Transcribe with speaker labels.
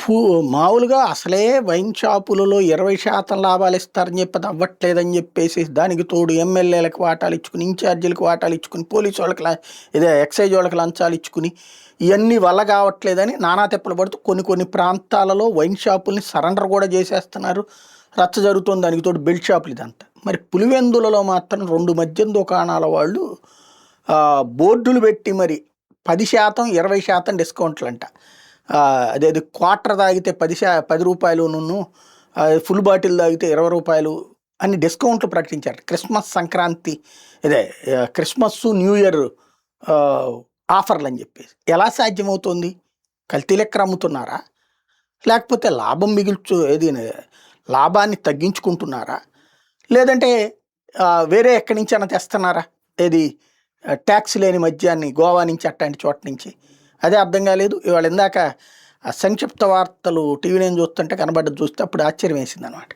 Speaker 1: ఫూ మామూలుగా అసలే వైన్ షాపులలో 20% లాభాలు ఇస్తారని చెప్పి అది అవ్వట్లేదని చెప్పేసి దానికి తోడు ఎమ్మెల్యేలకు వాటాలు ఇచ్చుకుని, ఇన్ఛార్జీలకు వాటాలు ఇచ్చుకుని, పోలీసు వాళ్ళకి ఇదే ఎక్సైజ్ వాళ్ళకి లంచాలు ఇచ్చుకుని, ఇవన్నీ వల్ల కావట్లేదని నానా తిప్పలు పడుతూ కొన్ని కొన్ని ప్రాంతాలలో వైన్ షాపుల్ని సరెండర్ కూడా చేసేస్తున్నారు. రచ్చ జరుగుతుంది. దానికి తోడు బెల్ట్ షాపులు ఇదంతా. మరి పులివెందులలో మాత్రం 2 మద్యం దుకాణాల వాళ్ళు బోర్డులు పెట్టి మరి 10%, 20% డిస్కౌంట్లంట. అదేది క్వార్టర్ తాగితే 10 రూపాయలును, ఫుల్ బాటిల్ తాగితే 20 రూపాయలు అని డిస్కౌంట్లు ప్రకటించారు. క్రిస్మస్, సంక్రాంతి, ఇదే క్రిస్మస్, న్యూ ఇయర్ ఆఫర్లు అని చెప్పేసి. ఎలా సాధ్యమవుతుంది? కల్తీ లెక్కర అమ్ముతున్నారా? లేకపోతే లాభం లాభాన్ని తగ్గించుకుంటున్నారా? లేదంటే వేరే ఎక్కడి నుంచైనా తెస్తున్నారా? ఏది ట్యాక్స్ లేని మద్యాన్ని గోవా నుంచి అట్లాంటి చోట నుంచి. అదే అర్థం కాలేదు. ఇవాళ ఇందాక సంక్షిప్త వార్తలు టీవీ నేను చూస్తుంటే కనబడ్డది చూస్తే అప్పుడు ఆశ్చర్యం వేసింది అనమాట.